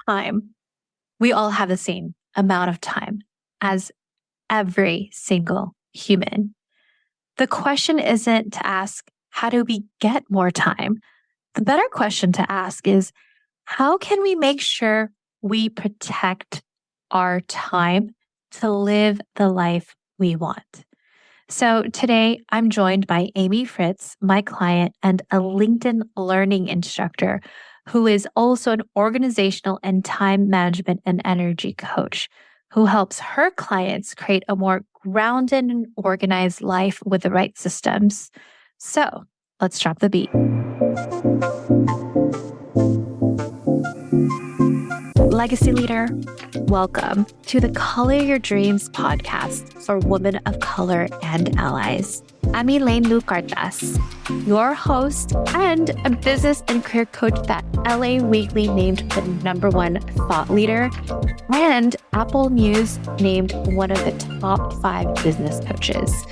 Time. We all have the same amount of time as every single human. The question isn't to ask, how do we get more time? The better question to ask is, how can we make sure we protect our time to live the life we want? So today I'm joined by Amy Fritz, my client and a LinkedIn learning instructor who is also an organizational and time management and energy coach who helps her clients create a more grounded and organized life with the right systems. So let's drop the beat. Legacy leader, welcome to the Color Your Dreams podcast for women of color and allies. I'm Elaine Lucartas, your host and a business and career coach that LA Weekly named the #1 thought leader and Apple News named one of the top 5 business coaches.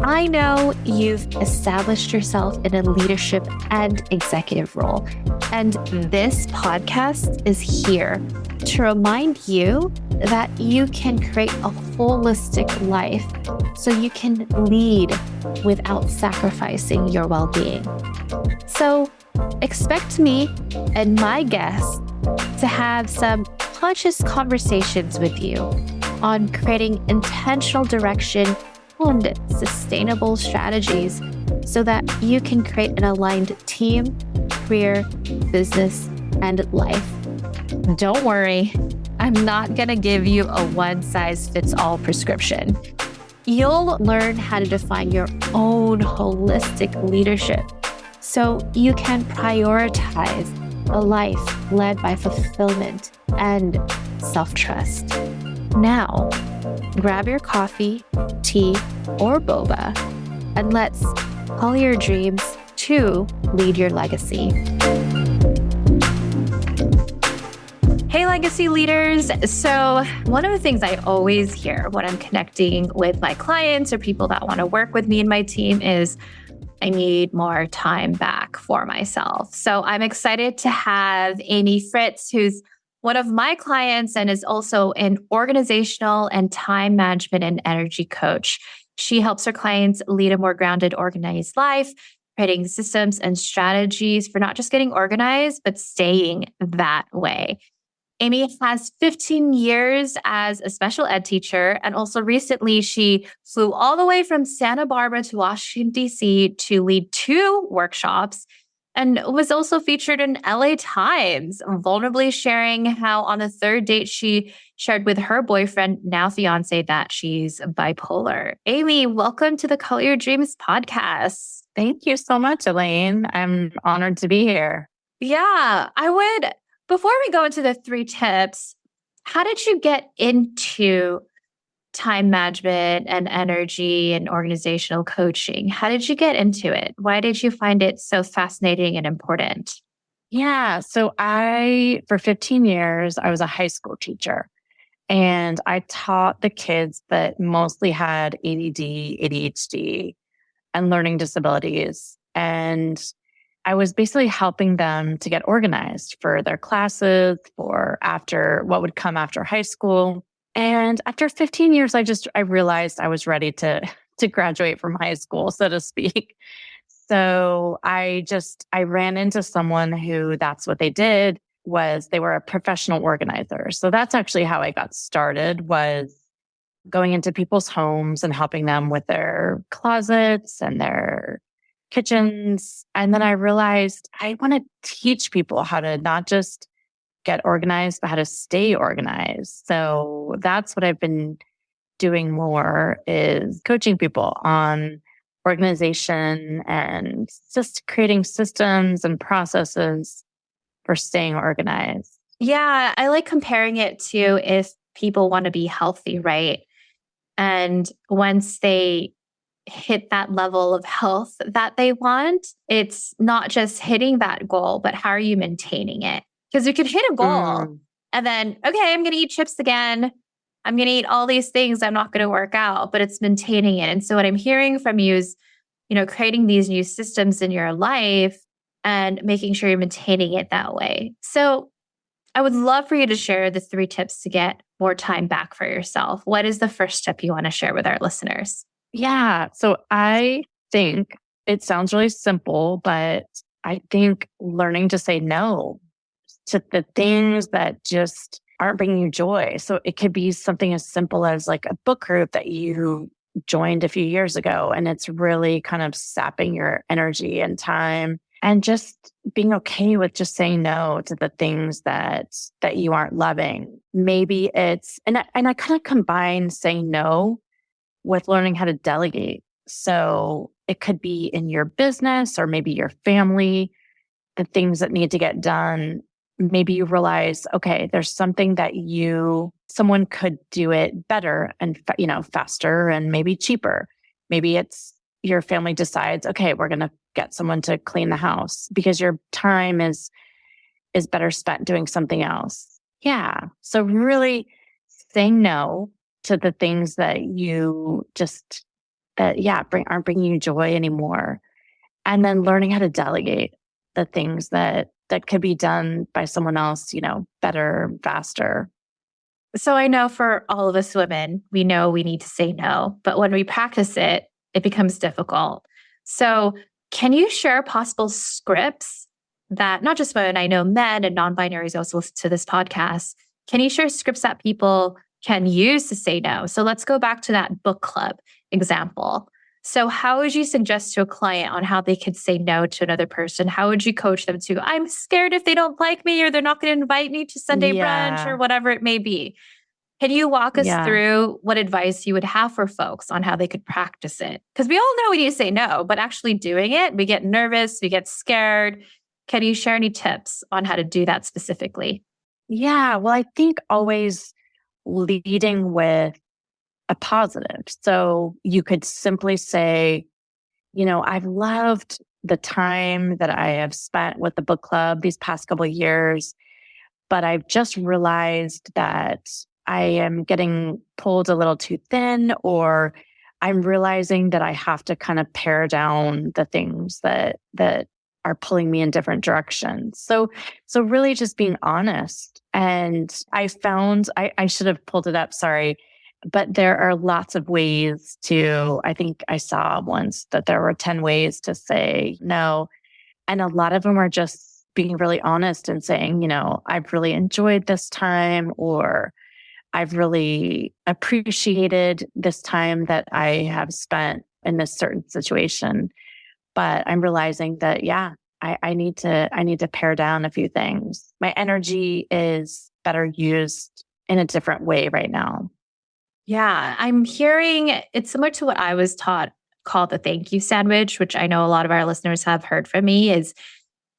I know you've established yourself in a leadership and executive role, and this podcast is here to remind you that you can create a holistic life so you can lead without sacrificing your well-being. So expect me and my guests to have some conscious conversations with you on creating intentional direction and sustainable strategies so that you can create an aligned team, career, business, and life. Don't worry, I'm not going to give you a one-size-fits-all prescription. You'll learn how to define your own holistic leadership so you can prioritize a life led by fulfillment and self-trust. Now, grab your coffee, tea, or boba, and let's follow your dreams to lead your legacy. Hey, legacy leaders. So one of the things I always hear when I'm connecting with my clients or people that want to work with me and my team is, I need more time back for myself. So I'm excited to have Amy Fritz, who's one of my clients and is also an organizational and time management and energy coach. She helps her clients lead a more grounded, organized life, creating systems and strategies for not just getting organized, but staying that way. Amy has 15 years as a special ed teacher, and also recently she flew all the way from Santa Barbara to Washington, D.C. to lead 2 workshops and was also featured in LA Times, vulnerably sharing how on the 3rd date she shared with her boyfriend, now fiance, that she's bipolar. Amy, welcome to the Color Your Dreams podcast. Thank you so much, Elaine. I'm honored to be here. Yeah, before we go into the 3 tips, how did you get into time management and energy and organizational coaching? How did you get into it? Why did you find it so fascinating and important? Yeah. So for 15 years, I was a high school teacher and I taught the kids that mostly had ADD, ADHD, and learning disabilities. And I was basically helping them to get organized for their classes, for after what would come after high school. And after 15 years, I realized I was ready to graduate from high school, so to speak. So I ran into someone who that's what they did, was they were a professional organizer. So that's actually how I got started, was going into people's homes and helping them with their closets and their kitchens. And then I realized I want to teach people how to not just get organized, but how to stay organized. So that's what I've been doing more, is coaching people on organization and just creating systems and processes for staying organized. Yeah, I like comparing it to if people want to be healthy, right? And once they hit that level of health that they want, it's not just hitting that goal, but how are you maintaining it? Because you could hit a goal and then, okay, I'm going to eat chips again. I'm going to eat all these things. I'm not going to work out, but it's maintaining it. And so what I'm hearing from you is, creating these new systems in your life and making sure you're maintaining it that way. So I would love for you to share the 3 tips to get more time back for yourself. What is the first tip you want to share with our listeners? Yeah. So I think it sounds really simple, but I think learning to say no to the things that just aren't bringing you joy. So it could be something as simple as like a book group that you joined a few years ago, and it's really kind of sapping your energy and time, and just being okay with just saying no to the things that you aren't loving. Maybe it's, and I kind of combine saying no with learning how to delegate. So it could be in your business or maybe your family, the things that need to get done. Maybe you realize, okay, there's something that someone could do it better and, faster and maybe cheaper. Maybe it's your family decides, okay, we're going to get someone to clean the house because your time is better spent doing something else. Yeah. So really saying no to the things that you just, aren't bringing you joy anymore. And then learning how to delegate the things that could be done by someone else, better, faster. So I know for all of us women, we know we need to say no, but when we practice it, it becomes difficult. So can you share possible scripts that not just women, I know men and non-binaries also listen to this podcast. Can you share scripts that people can use to say no? So let's go back to that book club example. So how would you suggest to a client on how they could say no to another person? How would you coach them to, I'm scared if they don't like me or they're not going to invite me to Sunday brunch or Yeah. whatever it may be. Can you walk us Yeah. through what advice you would have for folks on how they could practice it? Because we all know we need to say no, but actually doing it, we get nervous, we get scared. Can you share any tips on how to do that specifically? Yeah. Well, I think always leading with a positive. So you could simply say, I've loved the time that I have spent with the book club these past couple of years, but I've just realized that I am getting pulled a little too thin, or I'm realizing that I have to kind of pare down the things that are pulling me in different directions. So really just being honest. And I found I should have pulled it up, sorry. But there are lots of ways I think I saw once that there were 10 ways to say no. And a lot of them are just being really honest and saying, I've really enjoyed this time, or I've really appreciated this time that I have spent in this certain situation. But I'm realizing that, I need to pare down a few things. My energy is better used in a different way right now. Yeah, I'm hearing it's similar to what I was taught called the thank you sandwich, which I know a lot of our listeners have heard from me is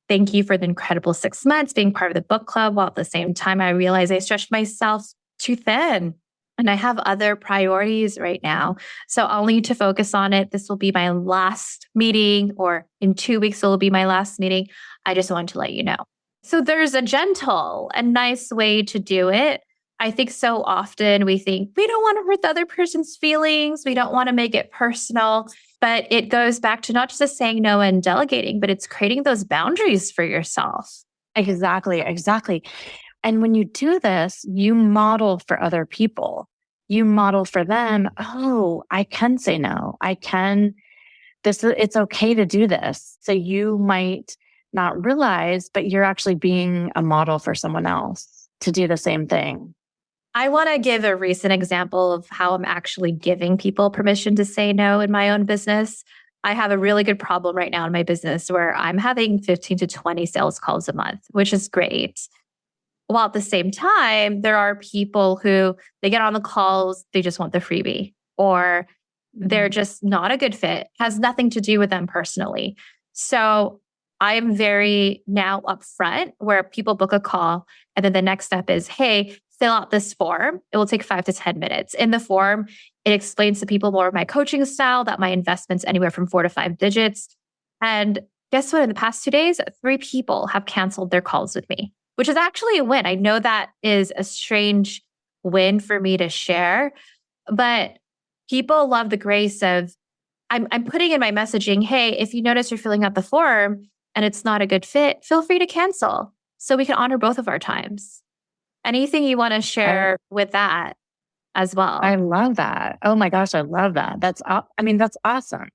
thank you for the incredible 6 months being part of the book club. While at the same time, I realize I stretched myself too thin and I have other priorities right now. So I'll need to focus on it. This will be my last meeting, or in 2 weeks, it will be my last meeting. I just wanted to let you know. So there's a gentle and nice way to do it. I think so often we think we don't want to hurt the other person's feelings. We don't want to make it personal. But it goes back to not just saying no and delegating, but it's creating those boundaries for yourself. Exactly. And when you do this, you model for other people. You model for them, oh, I can say no. It's okay to do this. So you might not realize, but you're actually being a model for someone else to do the same thing. I want to give a recent example of how I'm actually giving people permission to say no in my own business. I have a really good problem right now in my business where I'm having 15 to 20 sales calls a month, which is great. While at the same time, there are people who they get on the calls, they just want the freebie, or they're just not a good fit, has nothing to do with them personally. So I am very now upfront where people book a call and then the next step is, hey, fill out this form. It will take 5 to 10 minutes. In the form, it explains to people more of my coaching style, that my investment's anywhere from 4 to 5 digits. And guess what? In the past 2 days, 3 people have canceled their calls with me, which is actually a win. I know that is a strange win for me to share, but people love the grace of, I'm putting in my messaging, hey, if you notice you're filling out the form and it's not a good fit, feel free to cancel so we can honor both of our times. Anything you want to share with that as well? I love that. Oh my gosh, I love that. That's awesome.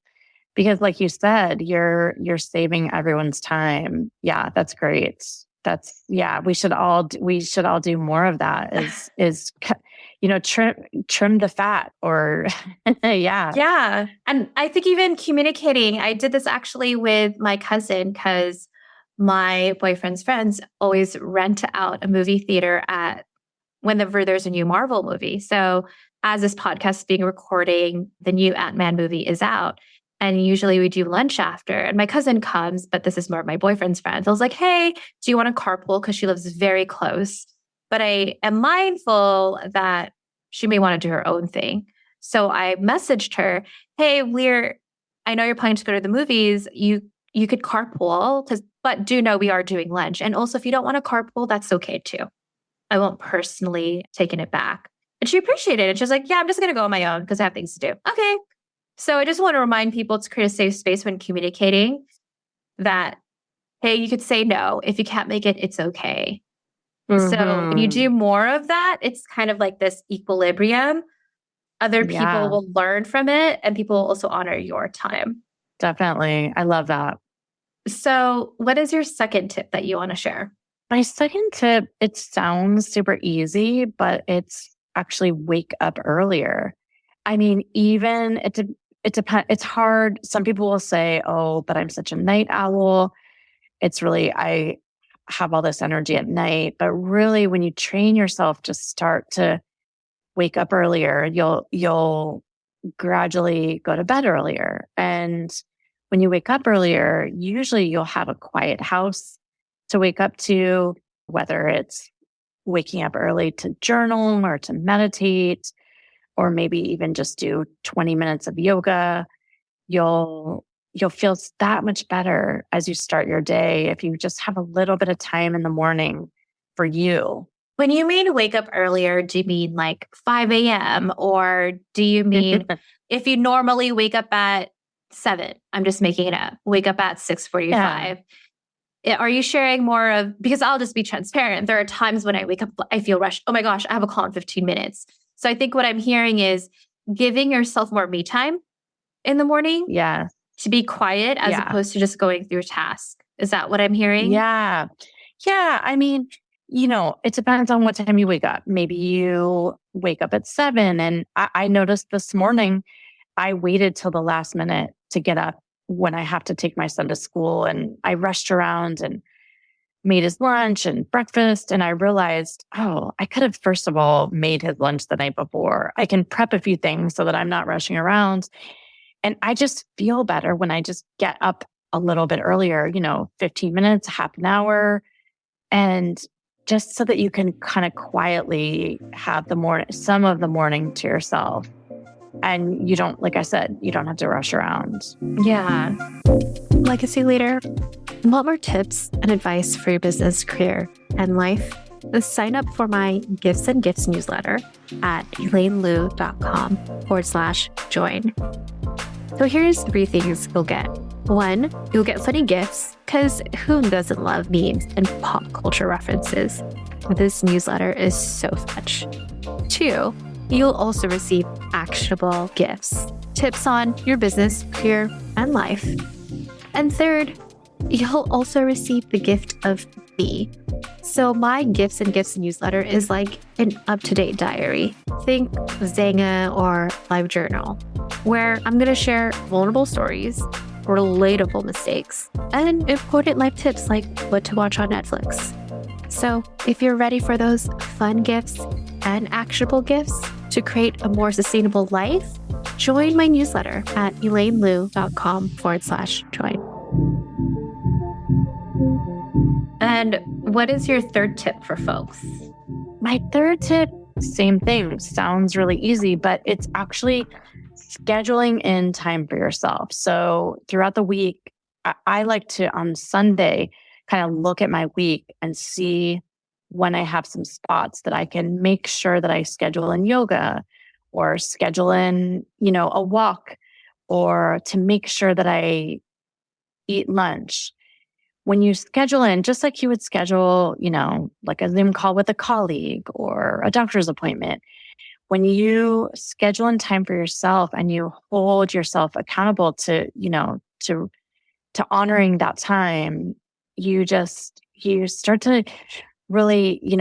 Because like you said, you're saving everyone's time. Yeah, that's great. Yeah, we should all do more of that trim the fat or yeah. Yeah. And I think even communicating, I did this actually with my cousin because my boyfriend's friends always rent out a movie theater at whenever there's a new Marvel movie. So as this podcast is being recording, the new Ant-Man movie is out. And usually we do lunch after. And my cousin comes, but this is more of my boyfriend's friends. I was like, hey, do you want to carpool? Because she lives very close. But I am mindful that she may want to do her own thing. So I messaged her, hey, I know you're planning to go to the movies. You could carpool, but do know we are doing lunch. And also if you don't want to carpool, that's okay too. I won't personally taking it back. And she appreciated it. She was like, yeah, I'm just going to go on my own because I have things to do. Okay. So I just want to remind people to create a safe space when communicating that, hey, you could say no. If you can't make it, it's okay. So when you do more of that, it's kind of like this equilibrium. Other people will learn from it and people will also honor your time. Definitely. I love that. So what is your second tip that you want to share? My second tip, it sounds super easy, but it's actually wake up earlier. I mean, even it depends. It's hard. Some people will say, oh, but I'm such a night owl. I have all this energy at night. But really, when you train yourself to start to wake up earlier, you'll gradually go to bed earlier. And when you wake up earlier, usually you'll have a quiet house to wake up to, whether it's waking up early to journal or to meditate, or maybe even just do 20 minutes of yoga. You'll feel that much better as you start your day if you just have a little bit of time in the morning for you. When you mean wake up earlier, do you mean like 5 a.m. or do you mean if you normally wake up at 7, I'm just making it up, wake up at 6:45? Are you sharing more of, because I'll just be transparent. There are times when I wake up, I feel rushed. Oh my gosh, I have a call in 15 minutes. So I think what I'm hearing is giving yourself more me time in the morning. Yeah. To be quiet as opposed to just going through a task. Is that what I'm hearing? Yeah. Yeah. I mean, it depends on what time you wake up. Maybe you wake up at 7. And I noticed this morning, I waited till the last minute to get up when I have to take my son to school. And I rushed around and made his lunch and breakfast. And I realized, oh, I could have, first of all, made his lunch the night before. I can prep a few things so that I'm not rushing around. And I just feel better when I just get up a little bit earlier, 15 minutes, half an hour. And just so that you can kind of quietly have some of the morning to yourself. And you don't, like I said, you don't have to rush around. Yeah. Legacy leader, want more tips and advice for your business, career, and life? Sign up for my Gifts and Gifts newsletter at elainelu.com/join. So here's 3 things you'll get. 1, you'll get funny gifts, because who doesn't love memes and pop culture references? This newsletter is so fetch. 2, you'll also receive actionable gifts, tips on your business, career, and life. And 3rd, you'll also receive the gift of me. So my Gifts and Gifts newsletter is like an up-to-date diary. Think Zanga or Live Journal, where I'm going to share vulnerable stories, relatable mistakes, and important life tips like what to watch on Netflix. So if you're ready for those fun gifts and actionable gifts to create a more sustainable life, join my newsletter at elainelu.com/join. And what is your 3rd tip for folks? My 3rd tip, same thing, sounds really easy, but it's actually scheduling in time for yourself. So throughout the week, I like to, on Sunday, kind of look at my week and see when I have some spots that I can make sure that I schedule in yoga or schedule in, a walk, or to make sure that I eat lunch. when you schedule in, just like you would schedule, like a Zoom call with a colleague or a doctor's appointment, when you schedule in time for yourself and you hold yourself accountable to honoring that time, you start to really,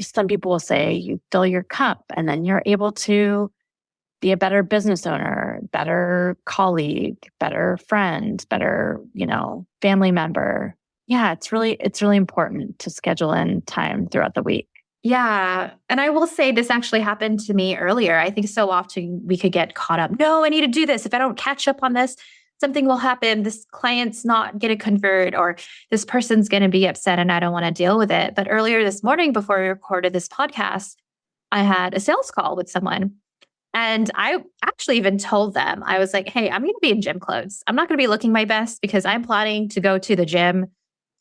some people will say you fill your cup and then you're able to be a better business owner, better colleague, better friend, better, family member. Yeah, it's really important to schedule in time throughout the week. Yeah. And I will say this actually happened to me earlier. I think so often we could get caught up. No, I need to do this. If I don't catch up on this, something will happen. This client's not going to convert, or this person's going to be upset and I don't want to deal with it. But earlier this morning, before we recorded this podcast, I had a sales call with someone. And I actually even told them, I was like, hey, I'm going to be in gym clothes. I'm not going to be looking my best because I'm planning to go to the gym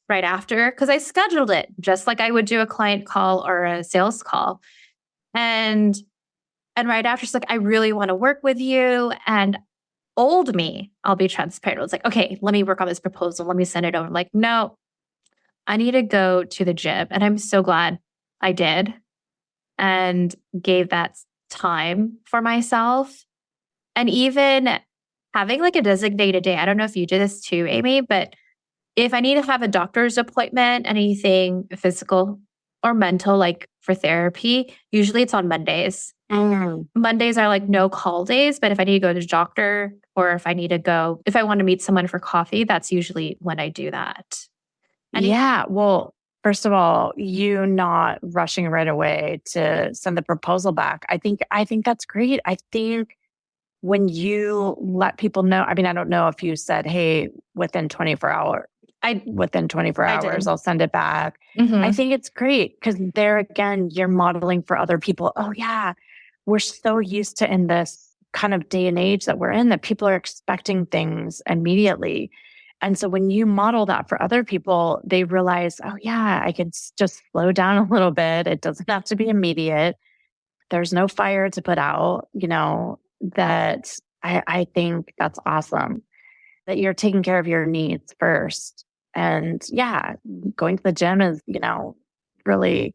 right after, because I scheduled it just like I would do a client call or a sales call. And right after, she's like, I really want to work with you. And old me, I'll be transparent. It's like, okay, let me work on this proposal. Let me send it over. I'm like, no, I need to go to the gym. And I'm so glad I did and gave that time for myself. And even having like a designated day. I don't know if you did this too, Amy, but if I need to have a doctor's appointment, anything physical or mental, like for therapy, usually it's on Mondays. Mondays are like no call days, but if I need to go to the doctor or if I want to meet someone for coffee, that's usually when I do that. Well, first of all, you not rushing right away to send the proposal back. I think that's great. I think when you let people know, I mean, I don't know if you said, hey, within 24 hours, I'll send it back. Mm-hmm. I think it's great because there again, you're modeling for other people. Oh yeah, we're so used to in this kind of day and age that we're in that people are expecting things immediately. And so when you model that for other people, they realize, oh yeah, I can just slow down a little bit. It doesn't have to be immediate. There's no fire to put out, that I think that's awesome that you're taking care of your needs first. And yeah, going to the gym is, really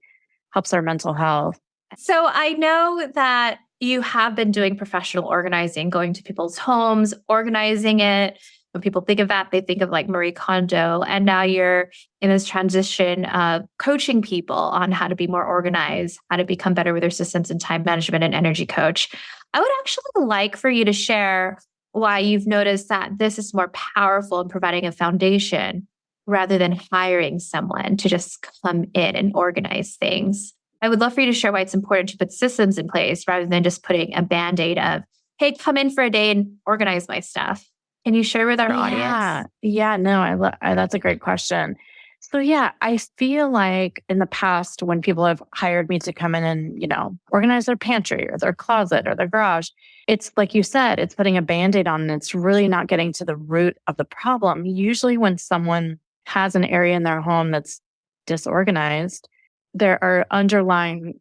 helps our mental health. So I know that you have been doing professional organizing, going to people's homes, organizing it. When people think of that, they think of like Marie Kondo. And now you're in this transition of coaching people on how to be more organized, how to become better with their systems and time management and energy coach. I would actually like for you to share why you've noticed that this is more powerful in providing a foundation rather than hiring someone to just come in and organize things. I would love for you to share why it's important to put systems in place rather than just putting a Band-Aid of, hey, come in for a day and organize my stuff. Can you share with our audience? Yeah, no, that's a great question. So yeah, I feel like in the past when people have hired me to come in and, organize their pantry or their closet or their garage, it's like you said, it's putting a Band-Aid on and it's really not getting to the root of the problem. Usually when someone has an area in their home that's disorganized, there are underlying,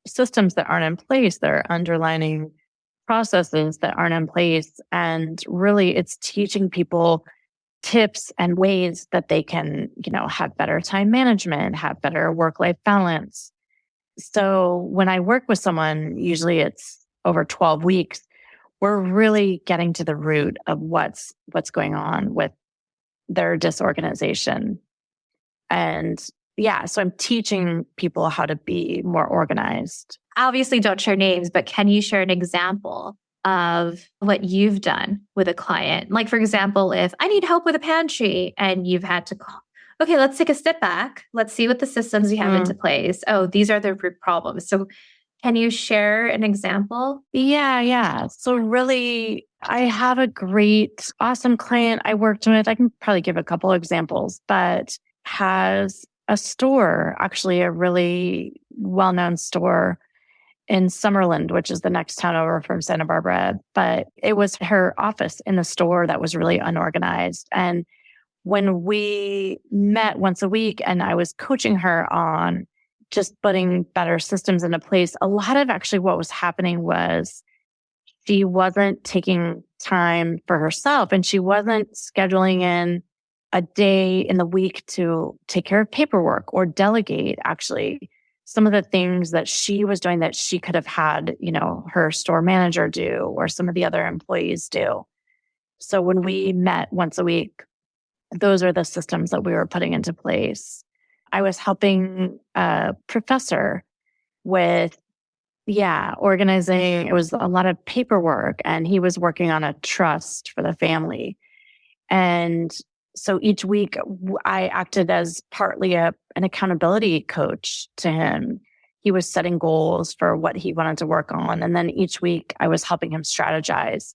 systems that aren't in place. There are underlying processes that aren't in place. And really it's teaching people tips and ways that they can, have better time management, have better work-life balance. So when I work with someone, usually it's over 12 weeks, we're really getting to the root of what's going on with their disorganization. And yeah, so I'm teaching people how to be more organized. Obviously, don't share names, but can you share an example of what you've done with a client? Like, for example, if I need help with a pantry and you've had to call, okay, let's take a step back. Let's see what the systems you have into place. Oh, these are the root problems. So can you share an example? Yeah. So really, I have a great, awesome client I worked with. I can probably give a couple examples, but has a store, actually a really well-known store in Summerlin, which is the next town over from Santa Barbara. But it was her office in the store that was really unorganized. And when we met once a week and I was coaching her on just putting better systems into place, a lot of actually what was happening was she wasn't taking time for herself and she wasn't scheduling in a day in the week to take care of paperwork or delegate actually some of the things that she was doing that she could have had, her store manager do or some of the other employees do. So when we met once a week, those are the systems that we were putting into place. I was helping a professor with, organizing. It was a lot of paperwork, and he was working on a trust for the family. And so each week I acted as partly an accountability coach to him. He was setting goals for what he wanted to work on. And then each week I was helping him strategize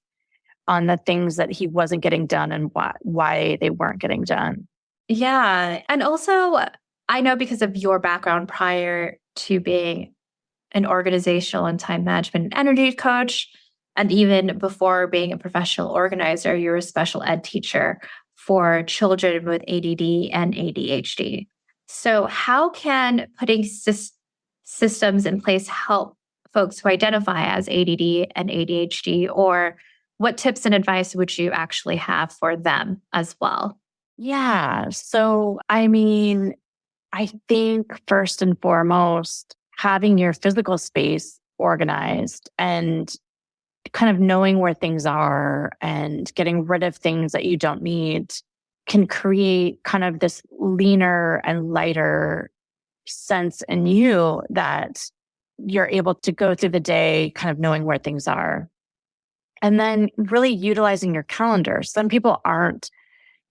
on the things that he wasn't getting done and why they weren't getting done. Yeah. And also, I know because of your background prior to being an organizational and time management and energy coach, and even before being a professional organizer, you're a special ed teacher for children with ADD and ADHD. So how can putting systems in place help folks who identify as ADD and ADHD, or what tips and advice would you actually have for them as well? Yeah. So, I think first and foremost, having your physical space organized and kind of knowing where things are and getting rid of things that you don't need can create kind of this leaner and lighter sense in you that you're able to go through the day kind of knowing where things are. And then really utilizing your calendar. Some people aren't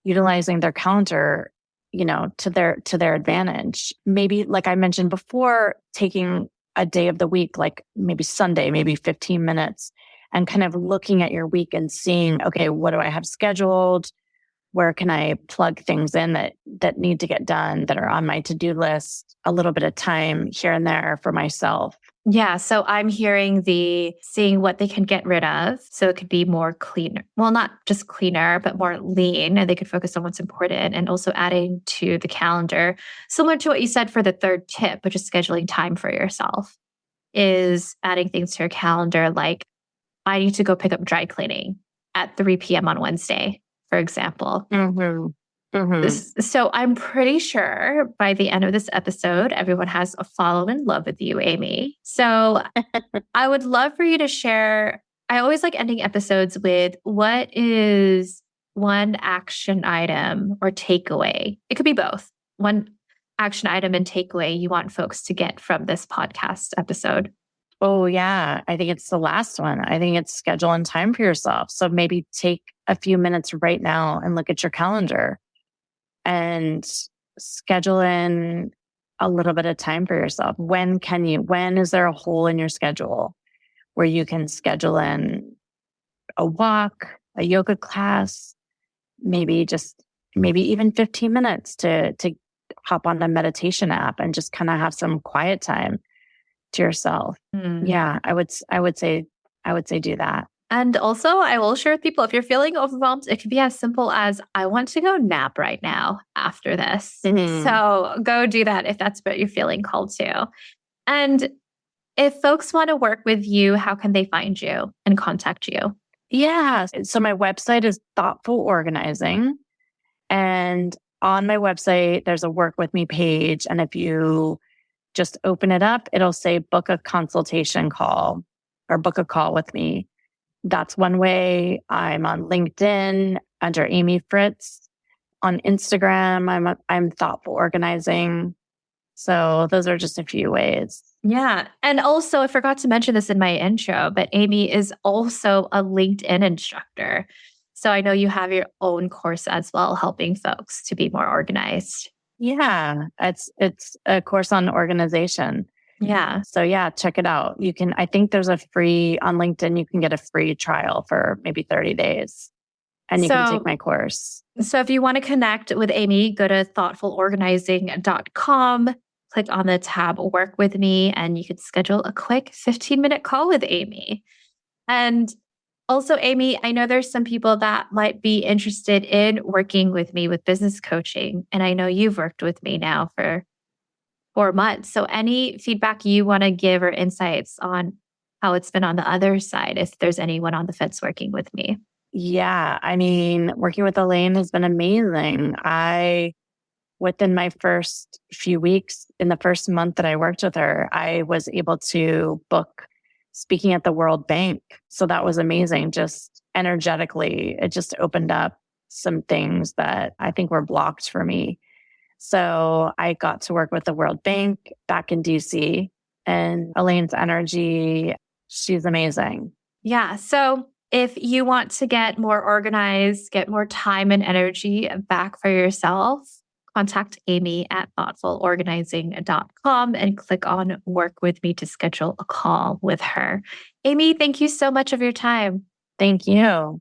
utilizing their calendar, to their advantage. Maybe, like I mentioned before, taking a day of the week, like maybe Sunday, maybe 15 minutes, and kind of looking at your week and seeing, okay, what do I have scheduled? Where can I plug things in that need to get done, that are on my to-do list? A little bit of time here and there for myself. Yeah. So I'm hearing the seeing what they can get rid of. So it could be more cleaner. Well, not just cleaner, but more lean. And they could focus on what's important, and also adding to the calendar, similar to what you said for the third tip, which is scheduling time for yourself, is adding things to your calendar. Like, I need to go pick up dry cleaning at 3 p.m. on Wednesday, for example. Mm-hmm. Mm-hmm. So I'm pretty sure by the end of this episode, everyone has fallen in love with you, Amy. So I would love for you to share. I always like ending episodes with, what is one action item or takeaway? It could be both. One action item and takeaway you want folks to get from this podcast episode. Oh, yeah. I think it's the last one. I think it's scheduling time for yourself. So maybe take a few minutes right now and look at your calendar and schedule in a little bit of time for yourself. When is there a hole in your schedule where you can schedule in a walk, a yoga class, maybe even 15 minutes to hop on a meditation app and just kind of have some quiet time to yourself. Yeah, I would say do that. And also, I will share with people, if you're feeling overwhelmed, it could be as simple as, I want to go nap right now after this. Mm-hmm. So go do that if that's what you're feeling called to. And if folks want to work with you, how can they find you and contact you? Yeah. So my website is Thoughtful Organizing. And on my website, there's a work with me page. And if you just open it up, it'll say book a consultation call or book a call with me. That's one way. I'm on LinkedIn under Amy Fritz. On Instagram, I'm Thoughtful Organizing. So those are just a few ways. Yeah. And also, I forgot to mention this in my intro, but Amy is also a LinkedIn instructor. So I know you have your own course as well, helping folks to be more organized. Yeah, it's a course on organization. Yeah. So yeah, check it out. I think there's on LinkedIn, you can get a free trial for maybe 30 days and you can take my course. So if you want to connect with Amy, go to thoughtfulorganizing.com, click on the tab Work With Me, and you could schedule a quick 15-minute call with Amy. And also, Amy, I know there's some people that might be interested in working with me with business coaching. And I know you've worked with me now for 4 months. So any feedback you want to give or insights on how it's been on the other side, if there's anyone on the fence working with me? Yeah. I mean, working with Elaine has been amazing. Within my first few weeks, in the first month that I worked with her, I was able to book speaking at the World Bank. So that was amazing. Just energetically, it just opened up some things that I think were blocked for me. So I got to work with the World Bank back in DC, and Elaine's energy, she's amazing. Yeah. So if you want to get more organized, get more time and energy back for yourself, contact Amy at thoughtfulorganizing.com and click on work with me to schedule a call with her. Amy, thank you so much of your time. Thank you.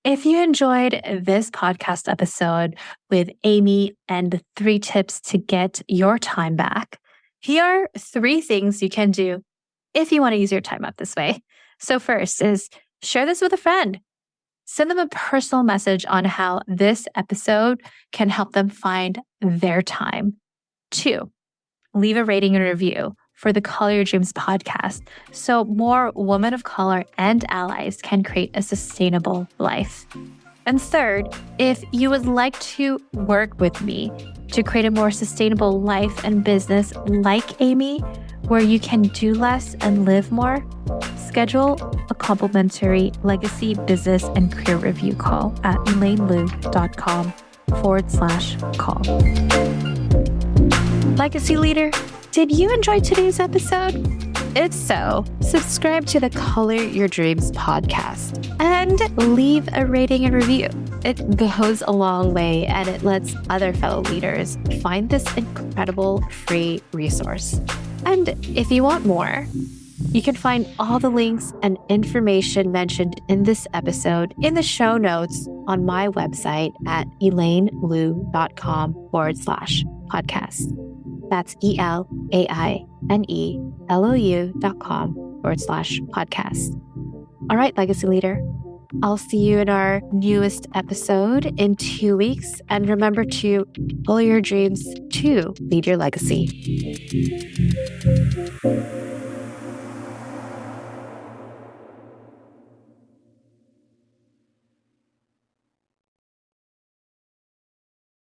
If you enjoyed this podcast episode with Amy and the 3 tips to get your time back, here are 3 things you can do if you want to use your time up this way. So first is share this with a friend. Send them a personal message on how this episode can help them find their time. 2, leave a rating and review for the Color Your Dreams podcast so more women of color and allies can create a sustainable life. And 3rd, if you would like to work with me to create a more sustainable life and business like Amy, where you can do less and live more, schedule a complimentary legacy business and career review call at elainelu.com/call. Legacy Leader, did you enjoy today's episode? If so, subscribe to the Color Your Dreams podcast and leave a rating and review. It goes a long way and it lets other fellow leaders find this incredible free resource. And if you want more, you can find all the links and information mentioned in this episode in the show notes on my website at elainelou.com/podcast. That's ELAINELOU.com/podcast. All right, Legacy Leader. I'll see you in our newest episode in 2 weeks. And remember to follow your dreams to lead your legacy.